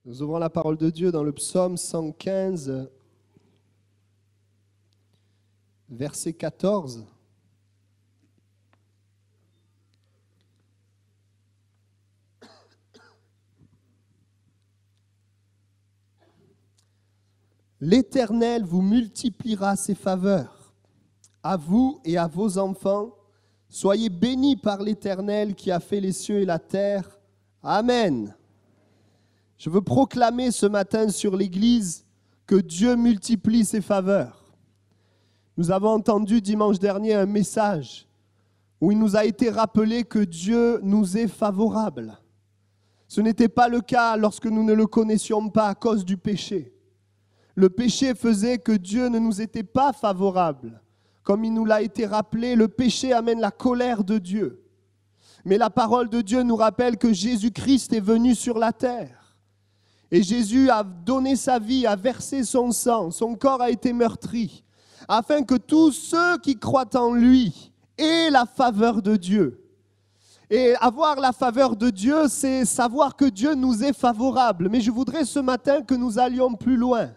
Nous ouvrons la parole de Dieu dans le psaume 115, verset 14. L'Éternel vous multipliera ses faveurs, à vous et à vos enfants. Soyez bénis par l'Éternel qui a fait les cieux et la terre. Amen. Je veux proclamer ce matin sur l'Église que Dieu multiplie ses faveurs. Nous avons entendu dimanche dernier un message où il nous a été rappelé que Dieu nous est favorable. Ce n'était pas le cas lorsque nous ne le connaissions pas à cause du péché. Le péché faisait que Dieu ne nous était pas favorable. Comme il nous l'a été rappelé, le péché amène la colère de Dieu. Mais la parole de Dieu nous rappelle que Jésus-Christ est venu sur la terre. Et Jésus a donné sa vie, a versé son sang, son corps a été meurtri, afin que tous ceux qui croient en lui aient la faveur de Dieu. Et avoir la faveur de Dieu, c'est savoir que Dieu nous est favorable. Mais je voudrais ce matin que nous allions plus loin.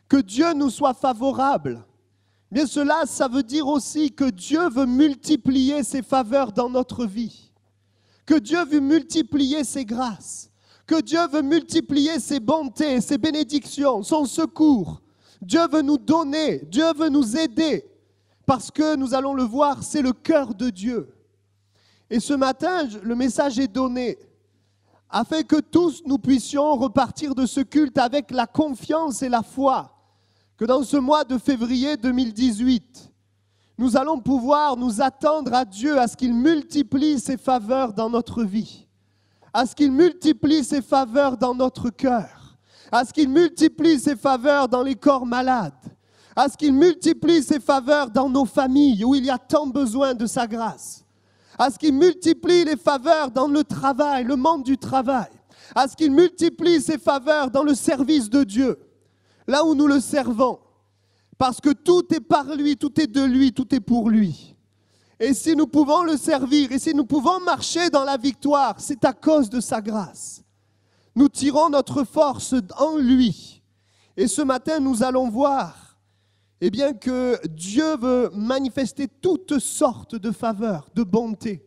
Que Dieu nous soit favorable. Bien cela, ça veut dire aussi que Dieu veut multiplier ses faveurs dans notre vie. Que Dieu veut multiplier ses grâces. Que Dieu veut multiplier ses bontés, ses bénédictions, son secours. Dieu veut nous donner, Dieu veut nous aider. Parce que nous allons le voir, c'est le cœur de Dieu. Et ce matin, le message est donné afin que tous nous puissions repartir de ce culte avec la confiance et la foi que dans ce mois de février 2018, nous allons pouvoir nous attendre à Dieu, à ce qu'il multiplie ses faveurs dans notre vie, à ce qu'il multiplie ses faveurs dans notre cœur, à ce qu'il multiplie ses faveurs dans les corps malades, à ce qu'il multiplie ses faveurs dans nos familles où il y a tant besoin de sa grâce, à ce qu'il multiplie les faveurs dans le travail, le monde du travail, à ce qu'il multiplie ses faveurs dans le service de Dieu, là où nous le servons, parce que tout est par lui, tout est de lui, tout est pour lui. Et si nous pouvons le servir, et si nous pouvons marcher dans la victoire, c'est à cause de sa grâce. Nous tirons notre force en lui. Et ce matin, nous allons voir que Dieu veut manifester toutes sortes de faveurs, de bonté.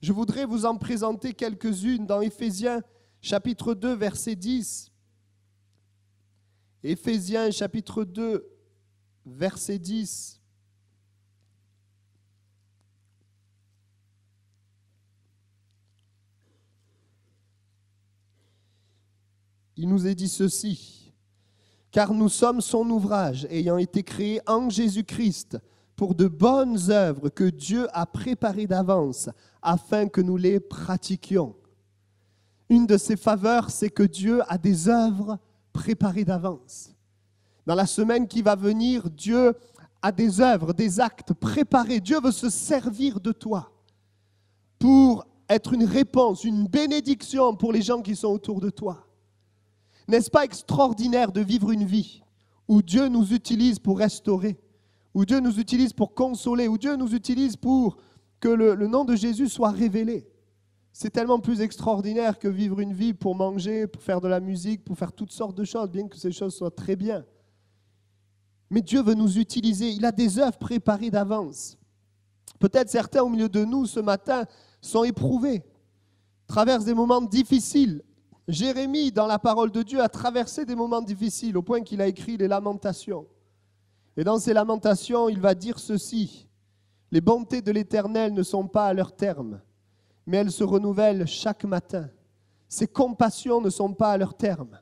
Je voudrais vous en présenter quelques-unes dans Éphésiens chapitre 2, verset 10. Éphésiens chapitre 2, verset 10. Il nous est dit ceci. Car nous sommes son ouvrage, ayant été créés en Jésus-Christ, pour de bonnes œuvres que Dieu a préparées d'avance, afin que nous les pratiquions. Une de ses faveurs, c'est que Dieu a des œuvres préparées d'avance. Dans la semaine qui va venir, Dieu a des œuvres, des actes préparés. Dieu veut se servir de toi pour être une réponse, une bénédiction pour les gens qui sont autour de toi. N'est-ce pas extraordinaire de vivre une vie où Dieu nous utilise pour restaurer, où Dieu nous utilise pour consoler, où Dieu nous utilise pour que le nom de Jésus soit révélé? C'est tellement plus extraordinaire que vivre une vie pour manger, pour faire de la musique, pour faire toutes sortes de choses, bien que ces choses soient très bien. Mais Dieu veut nous utiliser. Il a des œuvres préparées d'avance. Peut-être certains au milieu de nous ce matin sont éprouvés, traversent des moments difficiles. Jérémie, dans la parole de Dieu, a traversé des moments difficiles au point qu'il a écrit les lamentations. Et dans ces lamentations, il va dire ceci: « Les bontés de l'Éternel ne sont pas à leur terme, mais elles se renouvellent chaque matin. Ses compassions ne sont pas à leur terme. »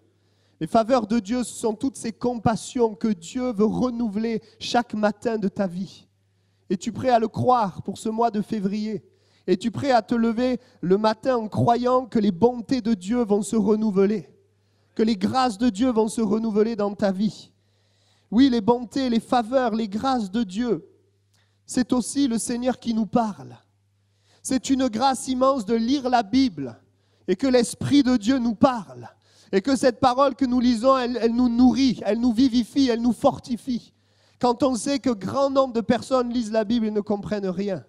Les faveurs de Dieu, ce sont toutes ces compassions que Dieu veut renouveler chaque matin de ta vie. Es-tu prêt à le croire pour ce mois de février? Es-tu prêt à te lever le matin en croyant que les bontés de Dieu vont se renouveler, que les grâces de Dieu vont se renouveler dans ta vie? Oui, les bontés, les faveurs, les grâces de Dieu, c'est aussi le Seigneur qui nous parle. C'est une grâce immense de lire la Bible et que l'Esprit de Dieu nous parle et que cette parole que nous lisons, elle nous nourrit, elle nous vivifie, elle nous fortifie. Quand on sait que grand nombre de personnes lisent la Bible et ne comprennent rien,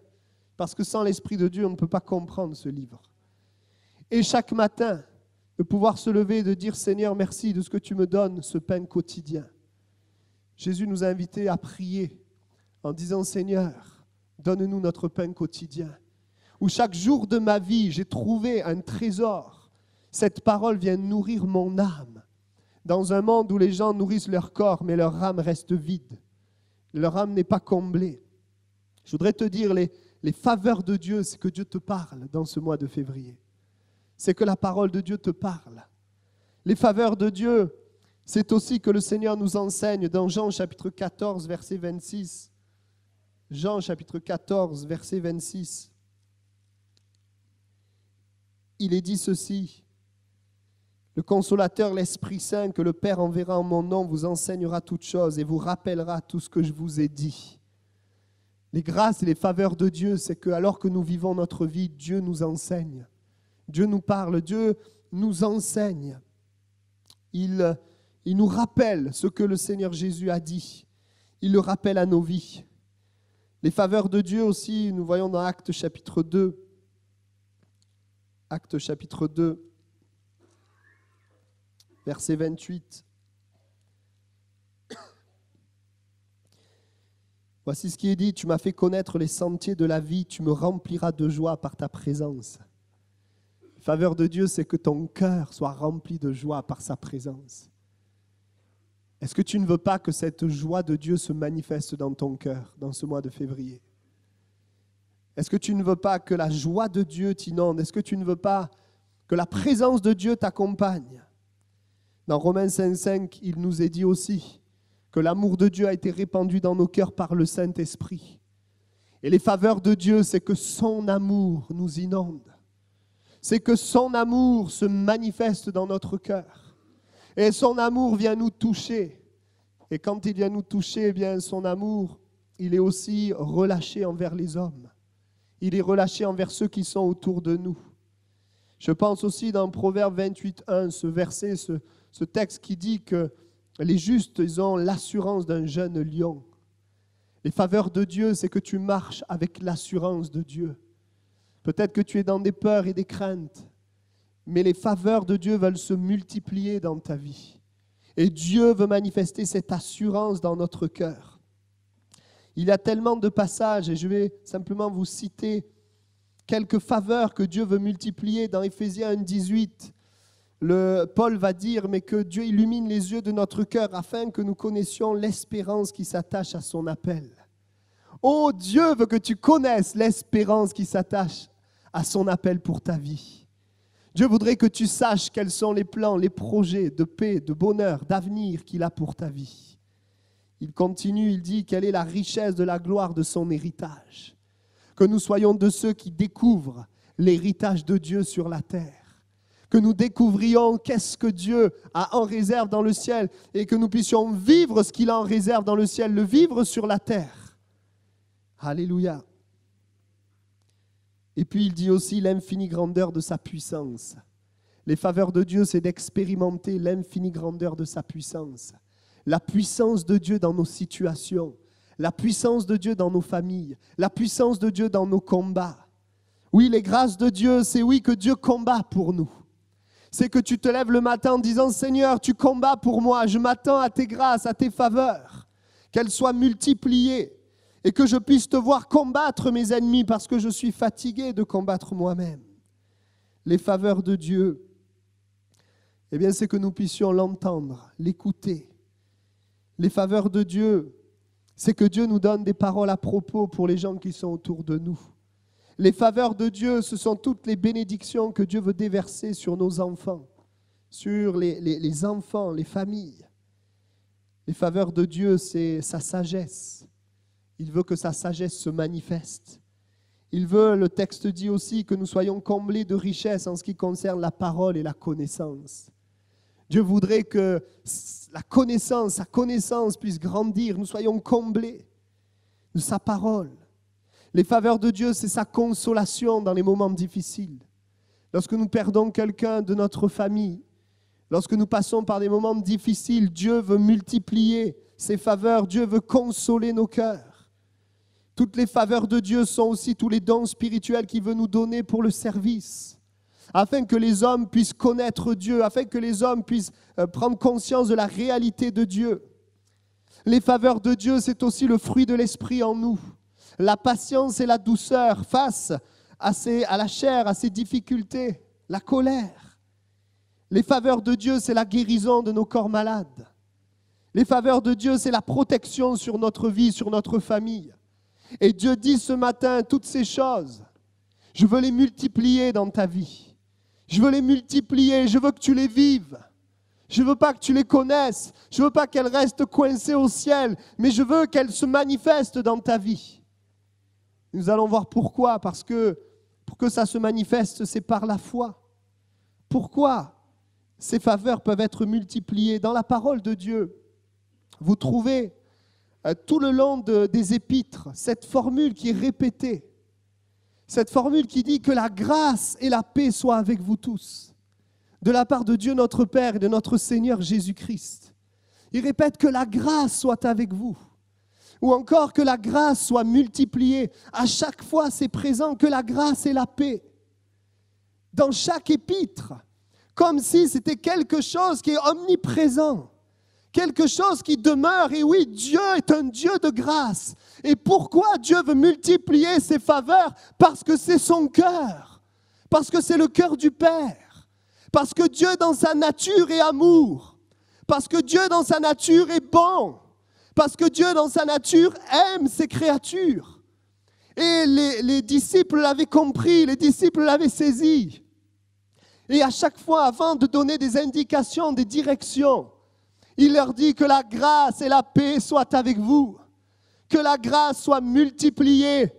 parce que sans l'Esprit de Dieu, on ne peut pas comprendre ce livre. Et chaque matin, de pouvoir se lever et de dire « Seigneur, merci de ce que tu me donnes, ce pain quotidien ». Jésus nous a invités à prier en disant « Seigneur, donne-nous notre pain quotidien ». Où chaque jour de ma vie, j'ai trouvé un trésor. Cette parole vient nourrir mon âme. Dans un monde où les gens nourrissent leur corps, mais leur âme reste vide. Leur âme n'est pas comblée. Je voudrais te dire, les faveurs de Dieu, c'est que Dieu te parle dans ce mois de février. C'est que la parole de Dieu te parle. Les faveurs de Dieu, c'est aussi que le Seigneur nous enseigne dans Jean chapitre 14, verset 26. Jean chapitre 14, verset 26. Il est dit ceci, le consolateur, l'Esprit Saint, que le Père enverra en mon nom, vous enseignera toutes choses et vous rappellera tout ce que je vous ai dit. Les grâces et les faveurs de Dieu, c'est que alors que nous vivons notre vie, Dieu nous enseigne. Dieu nous parle, Dieu nous enseigne. Il nous rappelle ce que le Seigneur Jésus a dit. Il le rappelle à nos vies. Les faveurs de Dieu aussi, nous voyons dans Actes chapitre 2. Actes chapitre 2, verset 28. Voici ce qui est dit, tu m'as fait connaître les sentiers de la vie, tu me rempliras de joie par ta présence. La faveur de Dieu, c'est que ton cœur soit rempli de joie par sa présence. Est-ce que tu ne veux pas que cette joie de Dieu se manifeste dans ton cœur, dans ce mois de février ? Est-ce que tu ne veux pas que la joie de Dieu t'inonde? Est-ce que tu ne veux pas que la présence de Dieu t'accompagne? Dans Romains 5,5, il nous est dit aussi que l'amour de Dieu a été répandu dans nos cœurs par le Saint-Esprit. Et les faveurs de Dieu, c'est que son amour nous inonde. C'est que son amour se manifeste dans notre cœur. Et son amour vient nous toucher. Et quand il vient nous toucher, eh bien, son amour, il est aussi relâché envers les hommes. Il est relâché envers ceux qui sont autour de nous. Je pense aussi dans Proverbe 28,1, ce verset, ce texte qui dit que les justes, ils ont l'assurance d'un jeune lion. Les faveurs de Dieu, c'est que tu marches avec l'assurance de Dieu. Peut-être que tu es dans des peurs et des craintes, mais les faveurs de Dieu veulent se multiplier dans ta vie. Et Dieu veut manifester cette assurance dans notre cœur. Il y a tellement de passages, et je vais simplement vous citer quelques faveurs que Dieu veut multiplier. Dans Éphésiens 1,18, Paul va dire, mais que Dieu illumine les yeux de notre cœur afin que nous connaissions l'espérance qui s'attache à son appel. Oh, Dieu veut que tu connaisses l'espérance qui s'attache à son appel pour ta vie. Dieu voudrait que tu saches quels sont les plans, les projets de paix, de bonheur, d'avenir qu'il a pour ta vie. Il continue, il dit quelle est la richesse de la gloire de son héritage. Que nous soyons de ceux qui découvrent l'héritage de Dieu sur la terre. Que nous découvrions qu'est-ce que Dieu a en réserve dans le ciel et que nous puissions vivre ce qu'il a en réserve dans le ciel, le vivre sur la terre. Alléluia. Et puis il dit aussi l'infinie grandeur de sa puissance. Les faveurs de Dieu, c'est d'expérimenter l'infinie grandeur de sa puissance. La puissance de Dieu dans nos situations, la puissance de Dieu dans nos familles, la puissance de Dieu dans nos combats. Oui, les grâces de Dieu, c'est oui que Dieu combat pour nous. C'est que tu te lèves le matin en disant « Seigneur, tu combats pour moi, je m'attends à tes grâces, à tes faveurs, qu'elles soient multipliées et que je puisse te voir combattre mes ennemis parce que je suis fatigué de combattre moi-même. » Les faveurs de Dieu, eh bien, c'est que nous puissions l'entendre, l'écouter. Les faveurs de Dieu, c'est que Dieu nous donne des paroles à propos pour les gens qui sont autour de nous. Les faveurs de Dieu, ce sont toutes les bénédictions que Dieu veut déverser sur nos enfants, sur les enfants, les familles. Les faveurs de Dieu, c'est sa sagesse. Il veut que sa sagesse se manifeste. Il veut, le texte dit aussi, que nous soyons comblés de richesses en ce qui concerne la parole et la connaissance. Dieu voudrait que sa connaissance puisse grandir, nous soyons comblés de sa parole. Les faveurs de Dieu, c'est sa consolation dans les moments difficiles. Lorsque nous perdons quelqu'un de notre famille, lorsque nous passons par des moments difficiles, Dieu veut multiplier ses faveurs, Dieu veut consoler nos cœurs. Toutes les faveurs de Dieu sont aussi tous les dons spirituels qu'il veut nous donner pour le service. afin que les hommes puissent connaître Dieu, afin que les hommes puissent prendre conscience de la réalité de Dieu. Les faveurs de Dieu, c'est aussi le fruit de l'esprit en nous. La patience et la douceur face à la chair, à ses difficultés, la colère. Les faveurs de Dieu, c'est la guérison de nos corps malades. Les faveurs de Dieu, c'est la protection sur notre vie, sur notre famille. Et Dieu dit ce matin, toutes ces choses, je veux les multiplier dans ta vie. Je veux les multiplier, je veux que tu les vives. Je ne veux pas que tu les connaisses, je ne veux pas qu'elles restent coincées au ciel, mais je veux qu'elles se manifestent dans ta vie. Nous allons voir pourquoi, parce que pour que ça se manifeste, c'est par la foi. Pourquoi ces faveurs peuvent être multipliées dans la parole de Dieu? Vous trouvez tout le long des épîtres cette formule qui est répétée, cette formule qui dit que la grâce et la paix soient avec vous tous, de la part de Dieu notre Père et de notre Seigneur Jésus-Christ. Il répète que la grâce soit avec vous, ou encore que la grâce soit multipliée. À chaque fois, c'est présent, que la grâce et la paix. Dans chaque épître, comme si c'était quelque chose qui est omniprésent, quelque chose qui demeure. Et oui, Dieu est un Dieu de grâce. Et pourquoi Dieu veut multiplier ses faveurs? Parce que c'est son cœur, parce que c'est le cœur du Père. Parce que Dieu dans sa nature est amour. Parce que Dieu dans sa nature est bon. Parce que Dieu dans sa nature aime ses créatures. Et les disciples l'avaient compris, les disciples l'avaient saisi. Et à chaque fois, avant de donner des indications, des directions, il leur dit que la grâce et la paix soient avec vous. Que la grâce soit multipliée.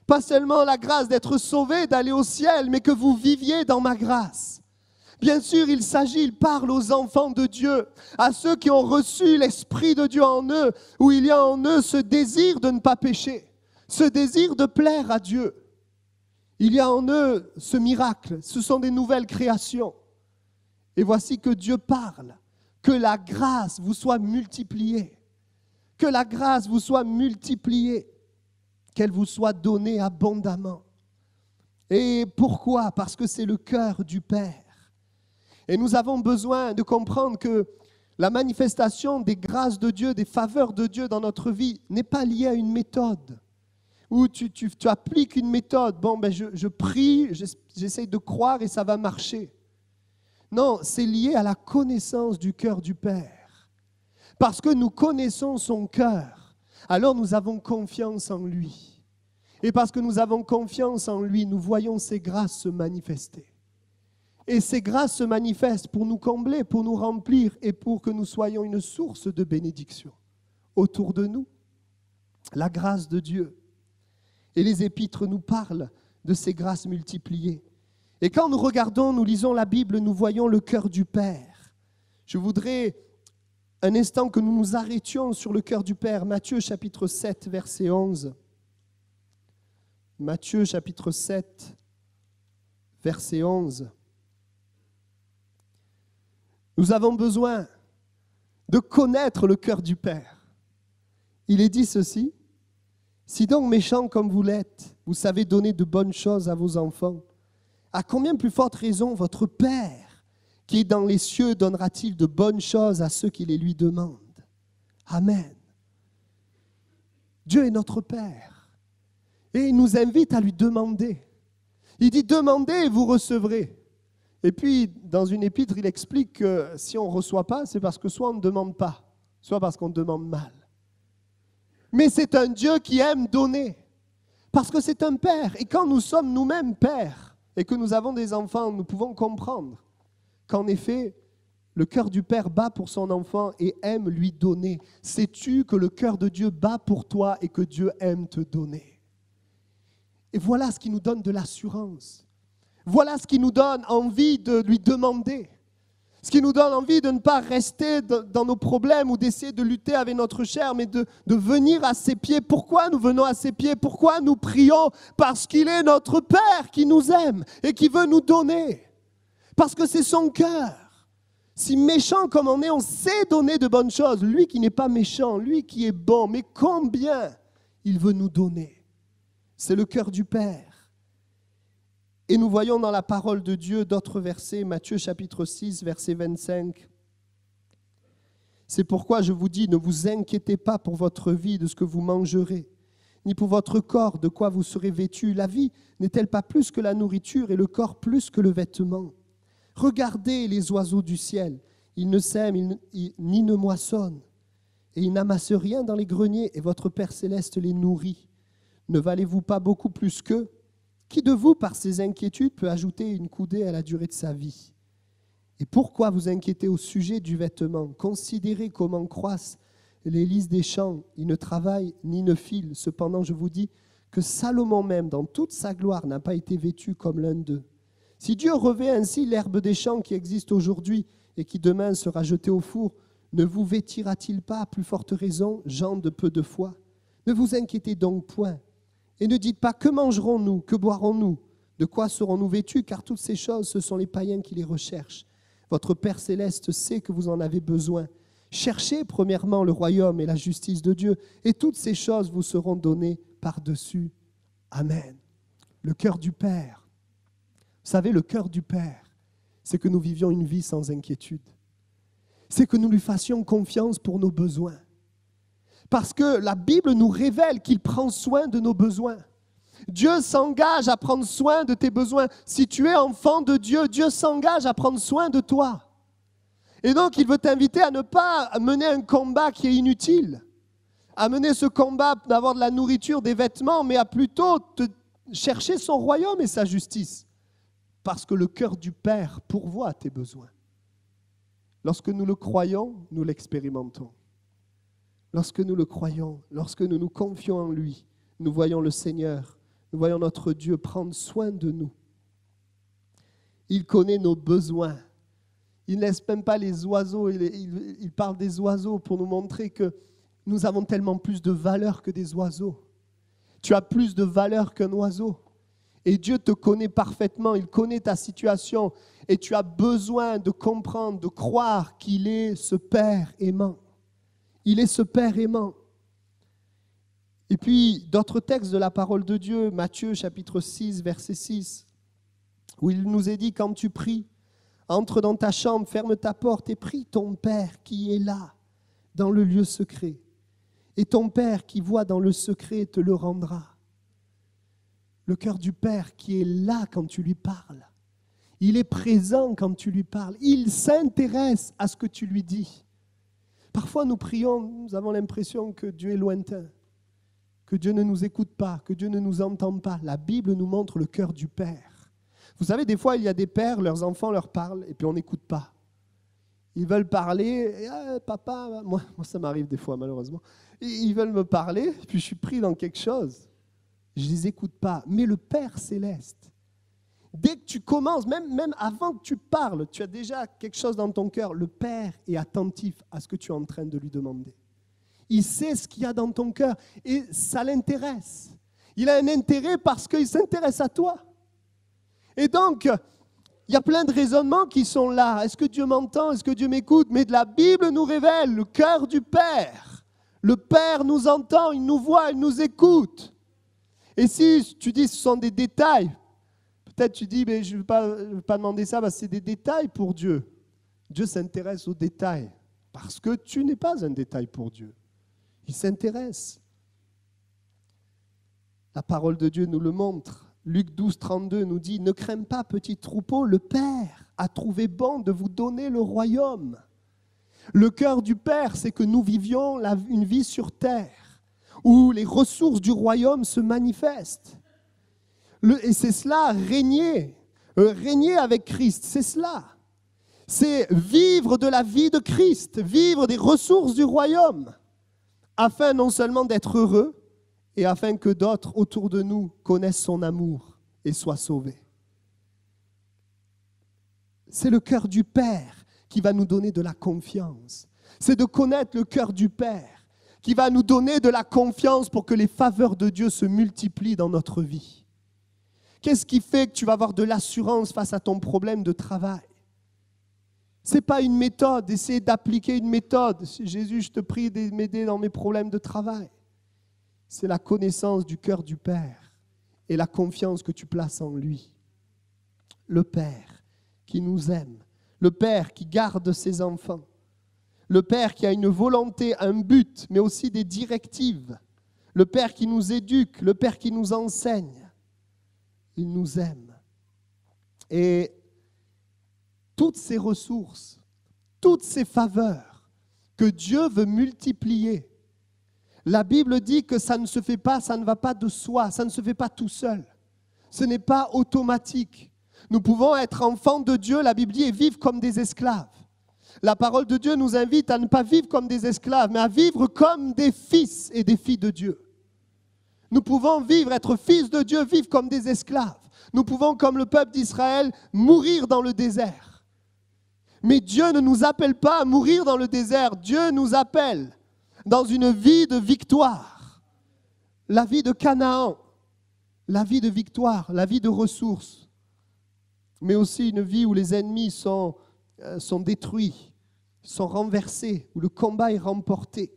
Pas seulement la grâce d'être sauvé, d'aller au ciel, mais que vous viviez dans ma grâce. Bien sûr, il parle aux enfants de Dieu, à ceux qui ont reçu l'Esprit de Dieu en eux, où il y a en eux ce désir de ne pas pécher, ce désir de plaire à Dieu. Il y a en eux ce miracle, ce sont des nouvelles créations. Et voici que Dieu parle, que la grâce vous soit multipliée, que la grâce vous soit multipliée, qu'elle vous soit donnée abondamment. Et pourquoi? Parce que c'est le cœur du Père. Et nous avons besoin de comprendre que la manifestation des grâces de Dieu, des faveurs de Dieu dans notre vie n'est pas liée à une méthode. Où tu appliques une méthode, je prie, j'essaie de croire et ça va marcher. Non, c'est lié à la connaissance du cœur du Père. Parce que nous connaissons son cœur, alors nous avons confiance en lui. Et parce que nous avons confiance en lui, nous voyons ses grâces se manifester. Et ces grâces se manifestent pour nous combler, pour nous remplir et pour que nous soyons une source de bénédiction autour de nous. La grâce de Dieu. Et les épîtres nous parlent de ces grâces multipliées. Et quand nous regardons, nous lisons la Bible, nous voyons le cœur du Père. Je voudrais un instant que nous nous arrêtions sur le cœur du Père. Matthieu chapitre 7, verset 11. Matthieu chapitre 7, verset 11. Nous avons besoin de connaître le cœur du Père. Il est dit ceci: si donc méchants comme vous l'êtes, vous savez donner de bonnes choses à vos enfants, à combien plus forte raison votre Père qui est dans les cieux donnera-t-il de bonnes choses à ceux qui les lui demandent? Amen. Dieu est notre Père et il nous invite à lui demander. Il dit: demandez et vous recevrez. Et puis, dans une épître, il explique que si on ne reçoit pas, c'est parce que soit on ne demande pas, soit parce qu'on demande mal. Mais c'est un Dieu qui aime donner, parce que c'est un Père. Et quand nous sommes nous-mêmes pères et que nous avons des enfants, nous pouvons comprendre qu'en effet, le cœur du Père bat pour son enfant et aime lui donner. Sais-tu que le cœur de Dieu bat pour toi et que Dieu aime te donner? Et voilà ce qui nous donne de l'assurance. Voilà ce qui nous donne envie de lui demander. Ce qui nous donne envie de ne pas rester dans nos problèmes ou d'essayer de lutter avec notre chair, mais de venir à ses pieds. Pourquoi nous venons à ses pieds? Pourquoi nous prions? Parce qu'il est notre Père qui nous aime et qui veut nous donner. Parce que c'est son cœur. Si méchant comme on est, on sait donner de bonnes choses. Lui qui n'est pas méchant, lui qui est bon, mais combien il veut nous donner. C'est le cœur du Père. Et nous voyons dans la parole de Dieu d'autres versets, Matthieu chapitre 6, verset 25. C'est pourquoi je vous dis, ne vous inquiétez pas pour votre vie de ce que vous mangerez, ni pour votre corps de quoi vous serez vêtus. La vie n'est-elle pas plus que la nourriture et le corps plus que le vêtement? Regardez les oiseaux du ciel, ils ne sèment ni ne moissonnent, et ils n'amassent rien dans les greniers, et votre Père céleste les nourrit. Ne valez-vous pas beaucoup plus qu'eux? Qui de vous, par ses inquiétudes, peut ajouter une coudée à la durée de sa vie? Et pourquoi vous inquiétez au sujet du vêtement? Considérez comment croissent les lys des champs. Ils ne travaillent ni ne filent. Cependant, je vous dis que Salomon même, dans toute sa gloire, n'a pas été vêtu comme l'un d'eux. Si Dieu revêt ainsi l'herbe des champs qui existe aujourd'hui et qui demain sera jetée au four, ne vous vêtira-t-il pas à plus forte raison, gens de peu de foi? Ne vous inquiétez donc point. Et ne dites pas, que mangerons-nous, que boirons-nous, de quoi serons-nous vêtus, car toutes ces choses, ce sont les païens qui les recherchent. Votre Père céleste sait que vous en avez besoin. Cherchez premièrement le royaume et la justice de Dieu, et toutes ces choses vous seront données par-dessus. Amen. Le cœur du Père. Vous savez, le cœur du Père, c'est que nous vivions une vie sans inquiétude. C'est que nous lui fassions confiance pour nos besoins. Parce que la Bible nous révèle qu'il prend soin de nos besoins. Dieu s'engage à prendre soin de tes besoins. Si tu es enfant de Dieu, Dieu s'engage à prendre soin de toi. Et donc, il veut t'inviter à ne pas mener un combat qui est inutile, à mener ce combat d'avoir de la nourriture, des vêtements, mais à plutôt chercher son royaume et sa justice. Parce que le cœur du Père pourvoit tes besoins. Lorsque nous le croyons, nous l'expérimentons. Lorsque nous le croyons, lorsque nous nous confions en lui, nous voyons le Seigneur, nous voyons notre Dieu prendre soin de nous. Il connaît nos besoins. Il ne laisse même pas les oiseaux, il parle des oiseaux pour nous montrer que nous avons tellement plus de valeur que des oiseaux. Tu as plus de valeur qu'un oiseau. Et Dieu te connaît parfaitement, il connaît ta situation et tu as besoin de comprendre, de croire qu'il est ce Père aimant. Il est ce Père aimant. Et puis, d'autres textes de la parole de Dieu, Matthieu chapitre 6, verset 6, où il nous est dit, quand tu pries, entre dans ta chambre, ferme ta porte et prie ton Père qui est là, dans le lieu secret. Et ton Père qui voit dans le secret te le rendra. Le cœur du Père qui est là quand tu lui parles. Il est présent quand tu lui parles. Il s'intéresse à ce que tu lui dis. Parfois nous prions, nous avons l'impression que Dieu est lointain, que Dieu ne nous écoute pas, que Dieu ne nous entend pas. La Bible nous montre le cœur du Père. Vous savez, des fois, il y a des pères, leurs enfants leur parlent et puis on n'écoute pas. Ils veulent parler, et, papa, moi ça m'arrive des fois malheureusement, ils veulent me parler, puis je suis pris dans quelque chose. Je ne les écoute pas. Mais le Père céleste, dès que tu commences, même avant que tu parles, tu as déjà quelque chose dans ton cœur. Le Père est attentif à ce que tu es en train de lui demander. Il sait ce qu'il y a dans ton cœur et ça l'intéresse. Il a un intérêt parce qu'il s'intéresse à toi. Et donc, il y a plein de raisonnements qui sont là. Est-ce que Dieu m'entend? Est-ce que Dieu m'écoute? Mais la Bible nous révèle le cœur du Père. Le Père nous entend, il nous voit, il nous écoute. Et si tu dis que ce sont des détails, peut-être tu dis, mais je ne veux pas demander ça, parce que c'est des détails pour Dieu. Dieu s'intéresse aux détails, parce que tu n'es pas un détail pour Dieu. Il s'intéresse. La parole de Dieu nous le montre. Luc 12, 32 nous dit, « Ne crains pas, petit troupeau, le Père a trouvé bon de vous donner le royaume. » Le cœur du Père, c'est que nous vivions une vie sur terre, où les ressources du royaume se manifestent. Et c'est cela, régner avec Christ, c'est cela. C'est vivre de la vie de Christ, vivre des ressources du royaume, afin non seulement d'être heureux, et afin que d'autres autour de nous connaissent son amour et soient sauvés. C'est le cœur du Père qui va nous donner de la confiance. C'est de connaître le cœur du Père qui va nous donner de la confiance pour que les faveurs de Dieu se multiplient dans notre vie. Qu'est-ce qui fait que tu vas avoir de l'assurance face à ton problème de travail? Ce n'est pas une méthode, essayer d'appliquer une méthode. Jésus, je te prie de m'aider dans mes problèmes de travail. C'est la connaissance du cœur du Père et la confiance que tu places en lui. le Père qui nous aime, le Père qui garde ses enfants, le Père qui a une volonté, un but, mais aussi des directives, le Père qui nous éduque, le Père qui nous enseigne. Il nous aime. Et toutes ces ressources, toutes ces faveurs que Dieu veut multiplier, la Bible dit que ça ne se fait pas, ça ne va pas de soi, ça ne se fait pas tout seul. Ce n'est pas automatique. Nous pouvons être enfants de Dieu, la Bible dit, et vivre comme des esclaves. La parole de Dieu nous invite à ne pas vivre comme des esclaves, mais à vivre comme des fils et des filles de Dieu. Nous pouvons vivre, être fils de Dieu, vivre comme des esclaves. Nous pouvons, comme le peuple d'Israël, mourir dans le désert. Mais Dieu ne nous appelle pas à mourir dans le désert. Dieu nous appelle dans une vie de victoire. La vie de Canaan, la vie de victoire, la vie de ressources. Mais aussi une vie où les ennemis sont détruits, sont renversés, où le combat est remporté.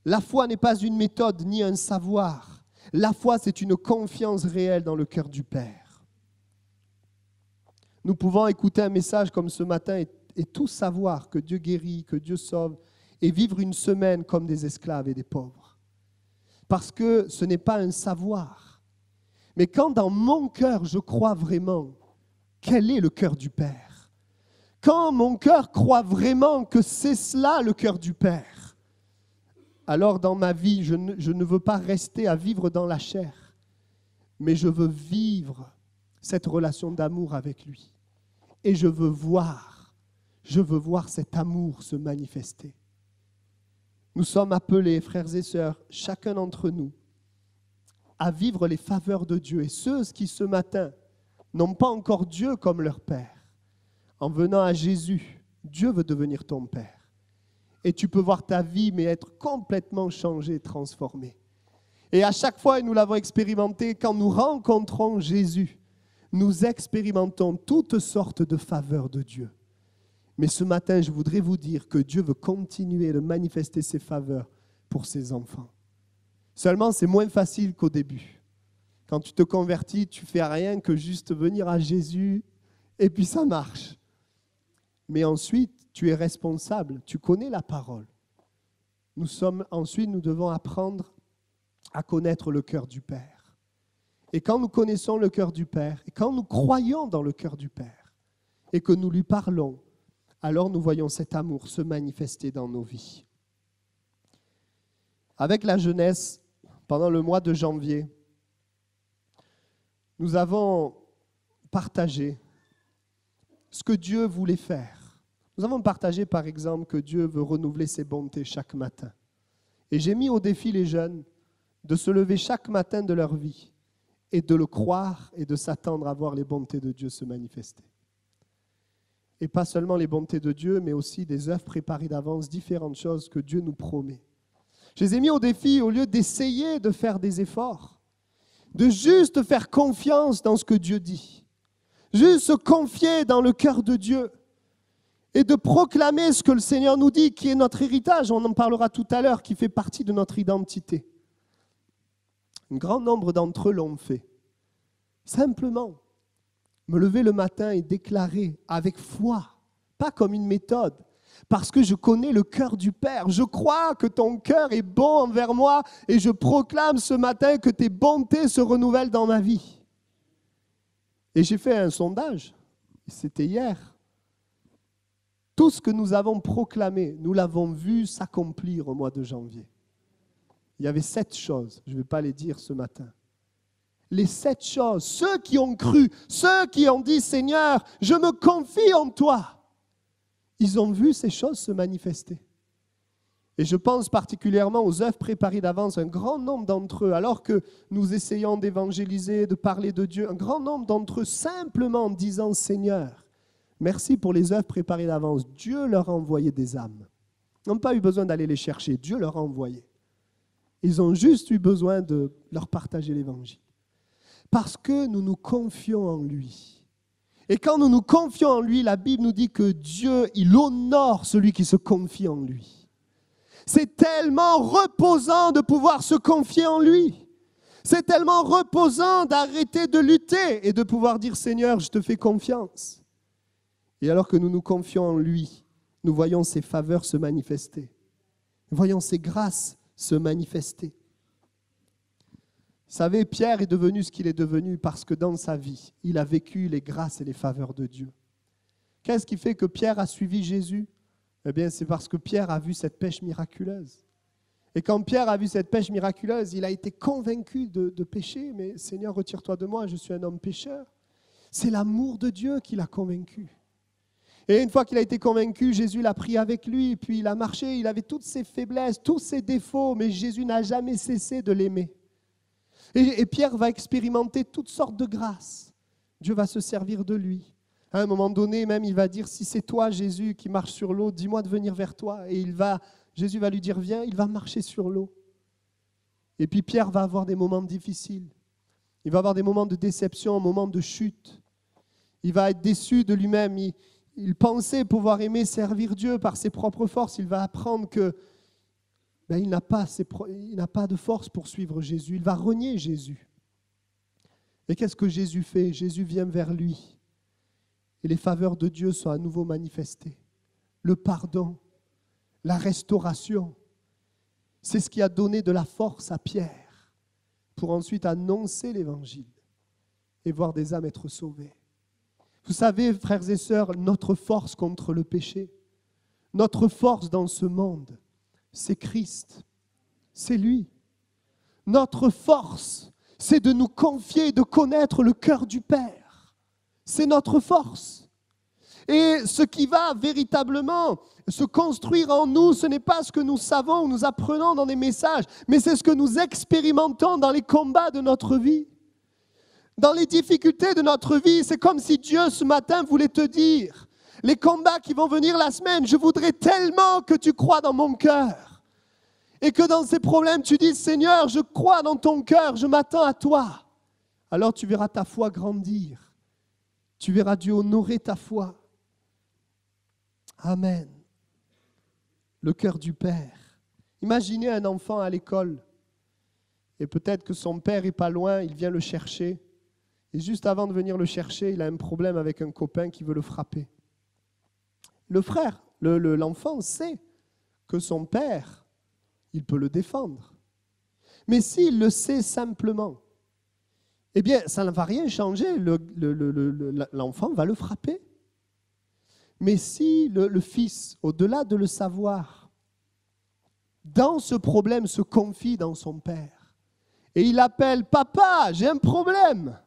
La foi n'est pas une méthode ni un savoir. La foi, c'est une confiance réelle dans le cœur du Père. Nous pouvons écouter un message comme ce matin et tout savoir que Dieu guérit, que Dieu sauve, et vivre une semaine comme des esclaves et des pauvres. Parce que ce n'est pas un savoir. Mais quand dans mon cœur, je crois vraiment, quel est le cœur du Père? Quand mon cœur croit vraiment que c'est cela le cœur du Père, alors dans ma vie, je ne veux pas rester à vivre dans la chair, mais je veux vivre cette relation d'amour avec lui. Et je veux voir cet amour se manifester. Nous sommes appelés, frères et sœurs, chacun d'entre nous, à vivre les faveurs de Dieu. Et ceux qui ce matin n'ont pas encore Dieu comme leur Père, en venant à Jésus, Dieu veut devenir ton Père. Et tu peux voir ta vie, mais être complètement changée, transformée. Et à chaque fois, et nous l'avons expérimenté, quand nous rencontrons Jésus, nous expérimentons toutes sortes de faveurs de Dieu. Mais ce matin, je voudrais vous dire que Dieu veut continuer de manifester ses faveurs pour ses enfants. Seulement, c'est moins facile qu'au début. Quand tu te convertis, tu ne fais rien que juste venir à Jésus et puis ça marche. Mais ensuite, tu es responsable, tu connais la parole. Ensuite, nous devons apprendre à connaître le cœur du Père. Et quand nous connaissons le cœur du Père, et quand nous croyons dans le cœur du Père, et que nous lui parlons, alors nous voyons cet amour se manifester dans nos vies. Avec la jeunesse, pendant le mois de janvier, nous avons partagé ce que Dieu voulait faire. Nous avons partagé, par exemple, que Dieu veut renouveler ses bontés chaque matin. Et j'ai mis au défi les jeunes de se lever chaque matin de leur vie et de le croire et de s'attendre à voir les bontés de Dieu se manifester. Et pas seulement les bontés de Dieu, mais aussi des œuvres préparées d'avance, différentes choses que Dieu nous promet. Je les ai mis au défi, au lieu d'essayer de faire des efforts, de juste faire confiance dans ce que Dieu dit, juste se confier dans le cœur de Dieu et de proclamer ce que le Seigneur nous dit, qui est notre héritage, on en parlera tout à l'heure, qui fait partie de notre identité. Un grand nombre d'entre eux l'ont fait. Simplement, me lever le matin et déclarer avec foi, pas comme une méthode, parce que je connais le cœur du Père. Je crois que ton cœur est bon envers moi et je proclame ce matin que tes bontés se renouvellent dans ma vie. Et j'ai fait un sondage, c'était hier. Tout ce que nous avons proclamé, nous l'avons vu s'accomplir au mois de janvier. Il y avait 7 choses, je ne vais pas les dire ce matin. Les 7 choses, ceux qui ont cru, ceux qui ont dit « Seigneur, je me confie en toi », ils ont vu ces choses se manifester. Et je pense particulièrement aux œuvres préparées d'avance, un grand nombre d'entre eux, alors que nous essayons d'évangéliser, de parler de Dieu, un grand nombre d'entre eux simplement en disant « Seigneur, merci pour les œuvres préparées d'avance ». Dieu leur a envoyé des âmes. Ils n'ont pas eu besoin d'aller les chercher, Dieu leur a envoyé. Ils ont juste eu besoin de leur partager l'évangile. Parce que nous nous confions en lui. Et quand nous nous confions en lui, la Bible nous dit que Dieu, il honore celui qui se confie en lui. C'est tellement reposant de pouvoir se confier en lui. C'est tellement reposant d'arrêter de lutter et de pouvoir dire « Seigneur, je te fais confiance ». Et alors que nous nous confions en lui, nous voyons ses faveurs se manifester. Nous voyons ses grâces se manifester. Vous savez, Pierre est devenu ce qu'il est devenu parce que dans sa vie, il a vécu les grâces et les faveurs de Dieu. Qu'est-ce qui fait que Pierre a suivi Jésus? Eh bien, c'est parce que Pierre a vu cette pêche miraculeuse. Et quand Pierre a vu cette pêche miraculeuse, il a été convaincu de pécher. Mais Seigneur, retire-toi de moi, je suis un homme pécheur. C'est l'amour de Dieu qui l'a convaincu. Et une fois qu'il a été convaincu, Jésus l'a pris avec lui, puis il a marché, il avait toutes ses faiblesses, tous ses défauts, mais Jésus n'a jamais cessé de l'aimer. Et Pierre va expérimenter toutes sortes de grâces. Dieu va se servir de lui. À un moment donné, même, il va dire, si c'est toi, Jésus, qui marche sur l'eau, dis-moi de venir vers toi. Et Jésus va lui dire, viens, il va marcher sur l'eau. Et puis Pierre va avoir des moments difficiles. Il va avoir des moments de déception, des moments de chute. Il va être déçu de lui-même. Il pensait pouvoir aimer, servir Dieu par ses propres forces. Il va apprendre que il n'a pas de force pour suivre Jésus. Il va renier Jésus. Et qu'est-ce que Jésus fait? Jésus vient vers lui. Et les faveurs de Dieu sont à nouveau manifestées. Le pardon, la restauration. C'est ce qui a donné de la force à Pierre pour ensuite annoncer l'Évangile et voir des âmes être sauvées. Vous savez, frères et sœurs, notre force contre le péché, notre force dans ce monde, c'est Christ, c'est lui. Notre force, c'est de nous confier et de connaître le cœur du Père. C'est notre force. Et ce qui va véritablement se construire en nous, ce n'est pas ce que nous savons ou nous apprenons dans des messages, mais c'est ce que nous expérimentons dans les combats de notre vie. Dans les difficultés de notre vie, c'est comme si Dieu ce matin voulait te dire, les combats qui vont venir la semaine, je voudrais tellement que tu crois dans mon cœur. Et que dans ces problèmes, tu dis, Seigneur, je crois dans ton cœur, je m'attends à toi. Alors tu verras ta foi grandir. Tu verras Dieu honorer ta foi. Amen. Le cœur du Père. Imaginez un enfant à l'école. Et peut-être que son père n'est pas loin, il vient le chercher. Et juste avant de venir le chercher, il a un problème avec un copain qui veut le frapper. Le frère, l'enfant sait que son père, il peut le défendre. Mais s'il le sait simplement, eh bien, ça ne va rien changer. L'enfant va le frapper. Mais si le fils, au-delà de le savoir, dans ce problème se confie dans son père, et il appelle « Papa, j'ai un problème !»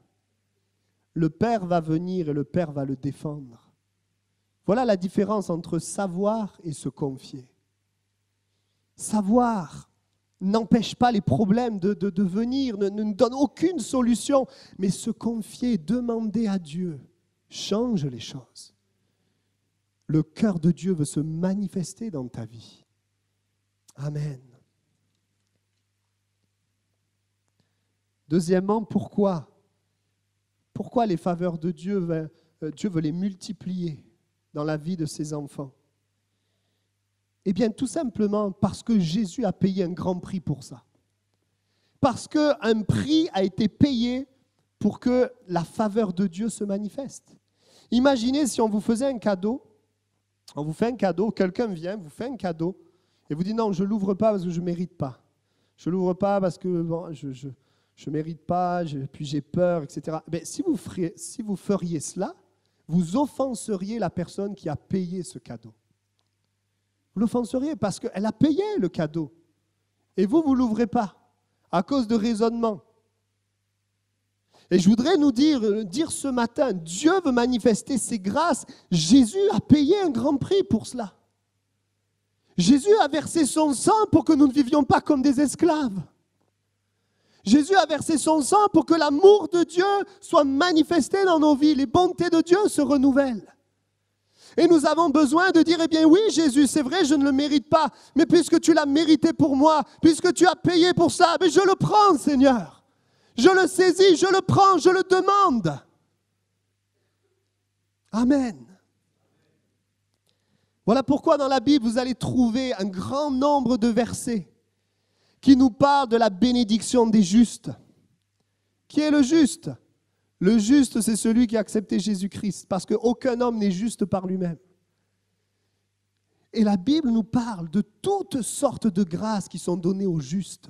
Le père va venir et le père va le défendre. Voilà la différence entre savoir et se confier. Savoir n'empêche pas les problèmes de venir, ne nous donne aucune solution, mais se confier, demander à Dieu, change les choses. Le cœur de Dieu veut se manifester dans ta vie. Amen. Deuxièmement, pourquoi? Pourquoi les faveurs de Dieu, Dieu veut les multiplier dans la vie de ses enfants? Eh bien, tout simplement parce que Jésus a payé un grand prix pour ça. Parce qu'un prix a été payé pour que la faveur de Dieu se manifeste. Imaginez si on vous faisait un cadeau, on vous fait un cadeau, quelqu'un vient, vous fait un cadeau, et vous dit non, je ne l'ouvre pas parce que je ne mérite pas. Je ne l'ouvre pas parce que bon, je ne mérite pas, puis j'ai peur, etc. Mais si vous feriez cela, vous offenseriez la personne qui a payé ce cadeau. Vous l'offenseriez parce qu'elle a payé le cadeau. Et vous ne l'ouvrez pas à cause de raisonnement. Et je voudrais nous dire ce matin, Dieu veut manifester ses grâces. Jésus a payé un grand prix pour cela. Jésus a versé son sang pour que nous ne vivions pas comme des esclaves. Jésus a versé son sang pour que l'amour de Dieu soit manifesté dans nos vies. Les bontés de Dieu se renouvellent. Et nous avons besoin de dire, eh bien oui Jésus, c'est vrai, je ne le mérite pas, mais puisque tu l'as mérité pour moi, puisque tu as payé pour ça, mais je le prends Seigneur. Je le saisis, je le prends, je le demande. Amen. Voilà pourquoi dans la Bible, vous allez trouver un grand nombre de versets qui nous parlent de la bénédiction des justes. Qui est le juste? Le juste, c'est celui qui a accepté Jésus-Christ, parce qu'aucun homme n'est juste par lui-même. Et la Bible nous parle de toutes sortes de grâces qui sont données aux justes.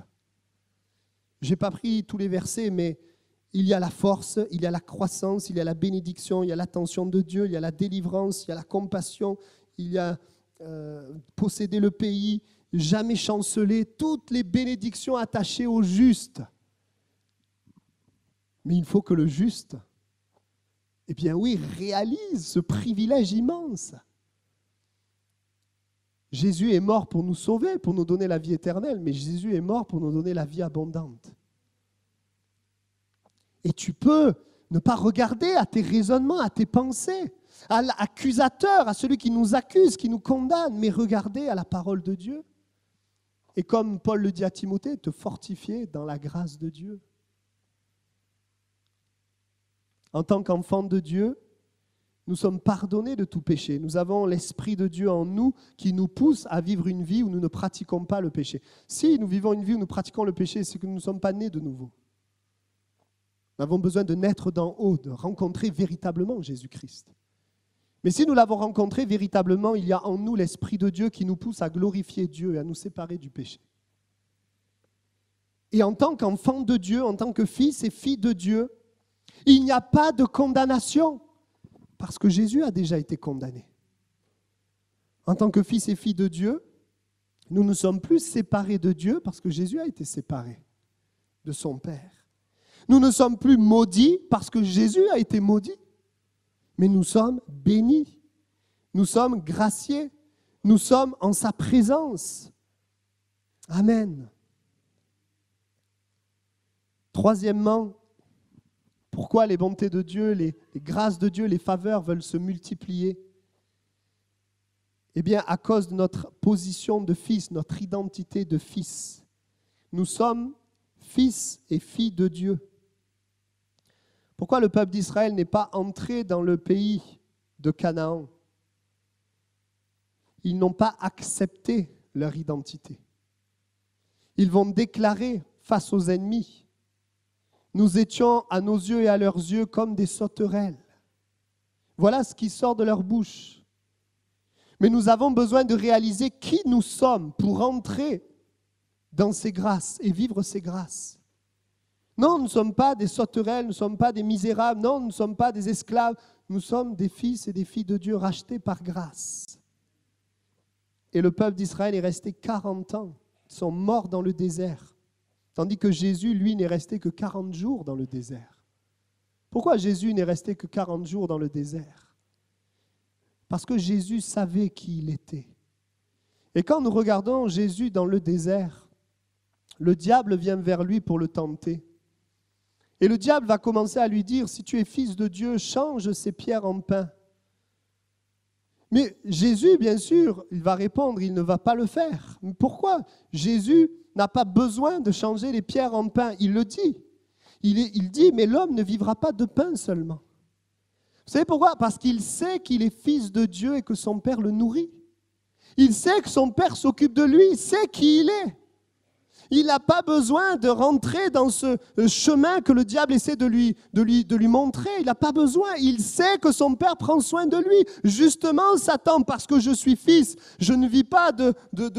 Je n'ai pas pris tous les versets, mais il y a la force, il y a la croissance, il y a la bénédiction, il y a l'attention de Dieu, il y a la délivrance, il y a la compassion, il y a posséder le pays, jamais chanceler, toutes les bénédictions attachées au juste. Mais il faut que le juste, eh bien oui, réalise ce privilège immense. Jésus est mort pour nous sauver, pour nous donner la vie éternelle, mais Jésus est mort pour nous donner la vie abondante. Et tu peux ne pas regarder à tes raisonnements, à tes pensées, à l'accusateur, à celui qui nous accuse, qui nous condamne, mais regarder à la parole de Dieu. Et comme Paul le dit à Timothée, te fortifier dans la grâce de Dieu. En tant qu'enfants de Dieu, nous sommes pardonnés de tout péché. Nous avons l'Esprit de Dieu en nous qui nous pousse à vivre une vie où nous ne pratiquons pas le péché. Si nous vivons une vie où nous pratiquons le péché, c'est que nous ne sommes pas nés de nouveau. Nous avons besoin de naître d'en haut, de rencontrer véritablement Jésus-Christ. Mais si nous l'avons rencontré véritablement, il y a en nous l'Esprit de Dieu qui nous pousse à glorifier Dieu et à nous séparer du péché. Et en tant qu'enfant de Dieu, en tant que fils et filles de Dieu, il n'y a pas de condamnation, parce que Jésus a déjà été condamné. En tant que fils et filles de Dieu, nous ne sommes plus séparés de Dieu parce que Jésus a été séparé de son Père. Nous ne sommes plus maudits parce que Jésus a été maudit, mais nous sommes bénis, nous sommes graciés, nous sommes en sa présence. Amen. Troisièmement, pourquoi les bontés de Dieu, les grâces de Dieu, les faveurs veulent se multiplier? Eh bien, à cause de notre position de fils, notre identité de fils. Nous sommes fils et filles de Dieu. Pourquoi le peuple d'Israël n'est pas entré dans le pays de Canaan? Ils n'ont pas accepté leur identité. Ils vont déclarer face aux ennemis: nous étions à nos yeux et à leurs yeux comme des sauterelles. Voilà ce qui sort de leur bouche. Mais nous avons besoin de réaliser qui nous sommes pour entrer dans ces grâces et vivre ces grâces. Non, nous ne sommes pas des sauterelles, nous ne sommes pas des misérables, non, nous ne sommes pas des esclaves. Nous sommes des fils et des filles de Dieu rachetés par grâce. Et le peuple d'Israël est resté 40 ans. Ils sont morts dans le désert. Tandis que Jésus, lui, n'est resté que 40 jours dans le désert. Pourquoi Jésus n'est resté que 40 jours dans le désert? Parce que Jésus savait qui il était. Et quand nous regardons Jésus dans le désert, le diable vient vers lui pour le tenter. Et le diable va commencer à lui dire: si tu es fils de Dieu, change ces pierres en pain. Mais Jésus, bien sûr, il va répondre, il ne va pas le faire. Mais pourquoi? Jésus n'a pas besoin de changer les pierres en pain. Il le dit. Il dit, mais l'homme ne vivra pas de pain seulement. Vous savez pourquoi? Parce qu'il sait qu'il est fils de Dieu et que son Père le nourrit. Il sait que son Père s'occupe de lui, il sait qui il est. Il n'a pas besoin de rentrer dans ce chemin que le diable essaie de lui montrer. Il n'a pas besoin. Il sait que son Père prend soin de lui. Justement, Satan, parce que je suis fils, je ne vis pas de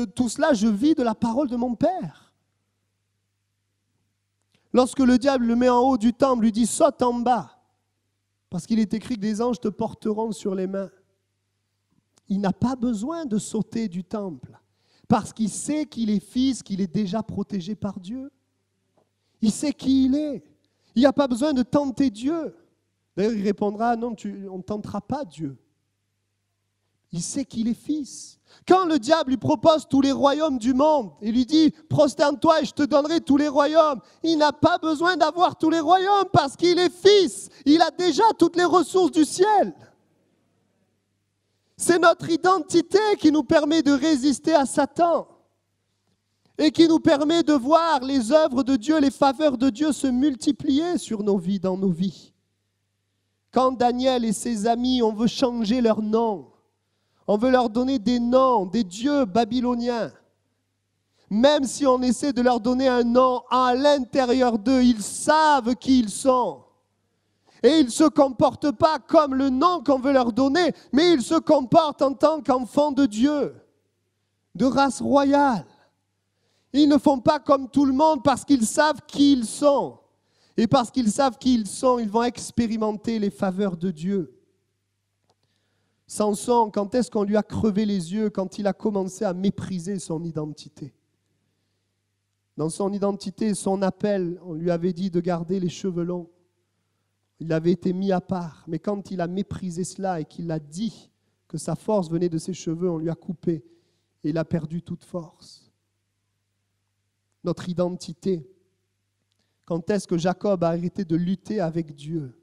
tout cela, je vis de la parole de mon Père. Lorsque le diable le met en haut du temple, lui dit: saute en bas, parce qu'il est écrit que les anges te porteront sur les mains. Il n'a pas besoin de sauter du temple. Parce qu'il sait qu'il est fils, qu'il est déjà protégé par Dieu. Il sait qui il est. Il n'y a pas besoin de tenter Dieu. D'ailleurs, il répondra: non, on ne tentera pas Dieu. Il sait qu'il est fils. Quand le diable lui propose tous les royaumes du monde et lui dit: prosterne-toi et je te donnerai tous les royaumes, il n'a pas besoin d'avoir tous les royaumes parce qu'il est fils. Il a déjà toutes les ressources du ciel. C'est notre identité qui nous permet de résister à Satan et qui nous permet de voir les œuvres de Dieu, les faveurs de Dieu se multiplier sur nos vies, dans nos vies. Quand Daniel et ses amis, on veut changer leur nom, on veut leur donner des noms, des dieux babyloniens. Même si on essaie de leur donner un nom, à l'intérieur d'eux, ils savent qui ils sont. Et ils ne se comportent pas comme le nom qu'on veut leur donner, mais ils se comportent en tant qu'enfants de Dieu, de race royale. Ils ne font pas comme tout le monde parce qu'ils savent qui ils sont. Et parce qu'ils savent qui ils sont, ils vont expérimenter les faveurs de Dieu. Samson, quand est-ce qu'on lui a crevé les yeux? Quand il a commencé à mépriser son identité. Dans son identité, son appel, on lui avait dit de garder les cheveux longs. Il avait été mis à part. Mais quand il a méprisé cela et qu'il a dit que sa force venait de ses cheveux, on lui a coupé et il a perdu toute force. Notre identité. Quand est-ce que Jacob a arrêté de lutter avec Dieu?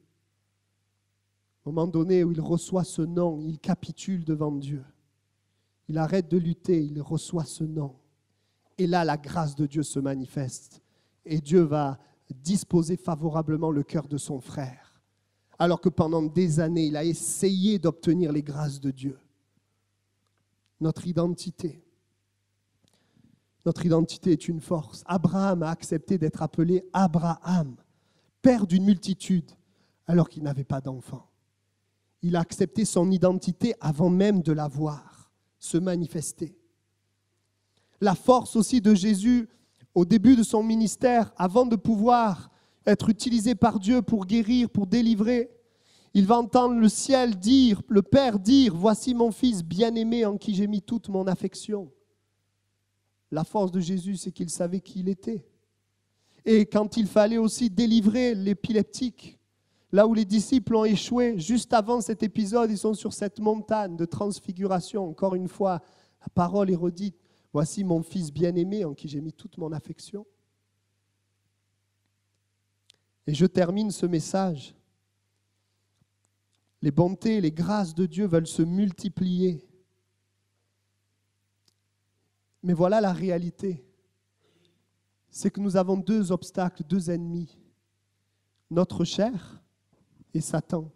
Au moment donné où il reçoit ce nom, il capitule devant Dieu. Il arrête de lutter, il reçoit ce nom. Et là, la grâce de Dieu se manifeste. Et Dieu va disposer favorablement le cœur de son frère. Alors que pendant des années, il a essayé d'obtenir les grâces de Dieu. Notre identité. Notre identité est une force. Abraham a accepté d'être appelé Abraham, père d'une multitude, alors qu'il n'avait pas d'enfant. Il a accepté son identité avant même de la voir se manifester. La force aussi de Jésus au début de son ministère, avant de pouvoir être utilisé par Dieu pour guérir, pour délivrer, il va entendre le ciel dire, le Père dire, « Voici mon Fils bien-aimé en qui j'ai mis toute mon affection. » La force de Jésus, c'est qu'il savait qui il était. Et quand il fallait aussi délivrer l'épileptique, là où les disciples ont échoué, juste avant cet épisode, ils sont sur cette montagne de transfiguration. Encore une fois, la parole est redite. Voici mon Fils bien-aimé en qui j'ai mis toute mon affection. Et je termine ce message. Les bontés, les grâces de Dieu veulent se multiplier. Mais voilà la réalité. C'est que nous avons deux obstacles, deux ennemis. Notre chair et Satan.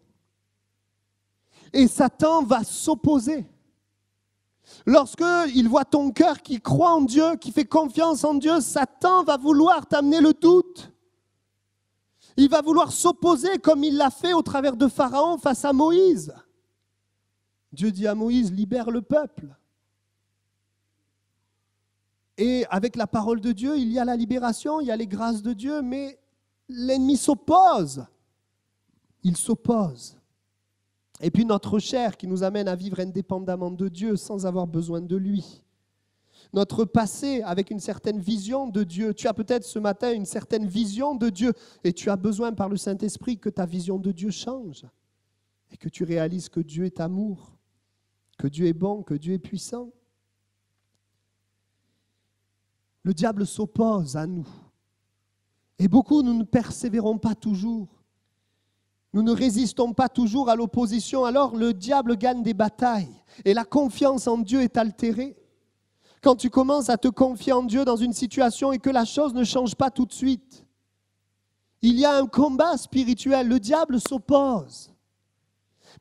Et Satan va s'opposer. Lorsqu'il voit ton cœur qui croit en Dieu, qui fait confiance en Dieu, Satan va vouloir t'amener le doute. Il va vouloir s'opposer comme il l'a fait au travers de Pharaon face à Moïse. Dieu dit à Moïse, libère le peuple. Et avec la parole de Dieu, il y a la libération, il y a les grâces de Dieu, mais l'ennemi s'oppose. Il s'oppose. Et puis notre chair qui nous amène à vivre indépendamment de Dieu sans avoir besoin de lui. Notre passé avec une certaine vision de Dieu. Tu as peut-être ce matin une certaine vision de Dieu et tu as besoin par le Saint-Esprit que ta vision de Dieu change et que tu réalises que Dieu est amour, que Dieu est bon, que Dieu est puissant. Le diable s'oppose à nous. Et beaucoup, nous ne persévérons pas toujours. Nous ne résistons pas toujours à l'opposition. Alors, le diable gagne des batailles. Et la confiance en Dieu est altérée. Quand tu commences à te confier en Dieu dans une situation et que la chose ne change pas tout de suite, il y a un combat spirituel. Le diable s'oppose.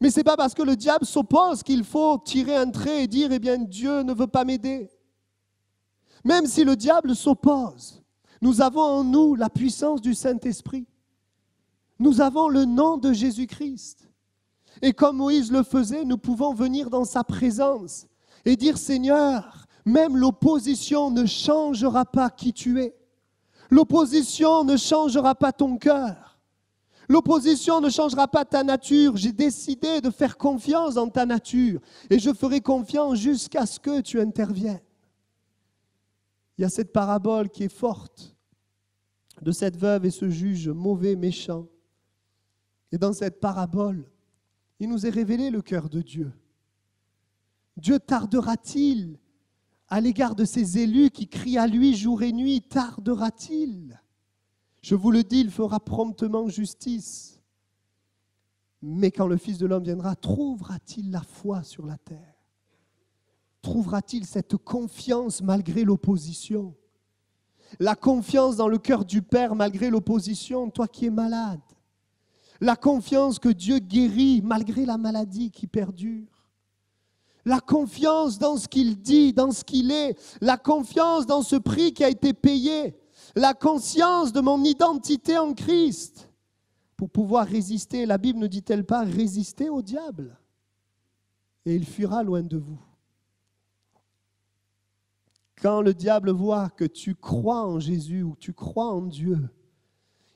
Mais ce n'est pas parce que le diable s'oppose qu'il faut tirer un trait et dire « Eh bien, Dieu ne veut pas m'aider ». Même si le diable s'oppose, nous avons en nous la puissance du Saint-Esprit. Nous avons le nom de Jésus-Christ. Et comme Moïse le faisait, nous pouvons venir dans sa présence et dire « Seigneur, même l'opposition ne changera pas qui tu es. L'opposition ne changera pas ton cœur. L'opposition ne changera pas ta nature. J'ai décidé de faire confiance dans ta nature et je ferai confiance jusqu'à ce que tu interviennes. » Il y a cette parabole qui est forte de cette veuve et ce juge mauvais, méchant. Et dans cette parabole, il nous est révélé le cœur de Dieu. Dieu tardera-t-il à l'égard de ses élus qui crient à lui jour et nuit? Tardera-t-il? Je vous le dis, il fera promptement justice. Mais quand le Fils de l'homme viendra, trouvera-t-il la foi sur la terre? Trouvera-t-il cette confiance malgré l'opposition? La confiance dans le cœur du Père malgré l'opposition, toi qui es malade. La confiance que Dieu guérit malgré la maladie qui perdure. La confiance dans ce qu'il dit, dans ce qu'il est. La confiance dans ce prix qui a été payé. La conscience de mon identité en Christ. Pour pouvoir résister, la Bible ne dit-elle pas résister au diable? Et il fuira loin de vous. Quand le diable voit que tu crois en Jésus ou tu crois en Dieu,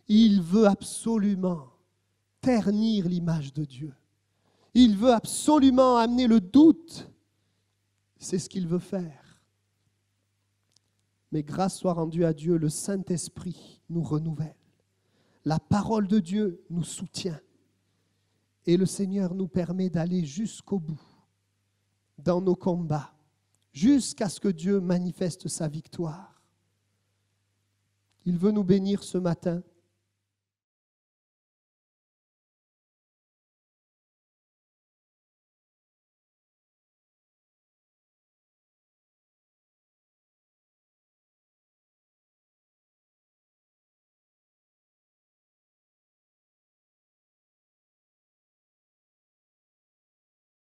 il veut absolument ternir l'image de Dieu. Il veut absolument amener le doute. C'est ce qu'il veut faire. Mais grâce soit rendue à Dieu, le Saint-Esprit nous renouvelle. La parole de Dieu nous soutient. Et le Seigneur nous permet d'aller jusqu'au bout dans nos combats, jusqu'à ce que Dieu manifeste sa victoire. Il veut nous bénir ce matin.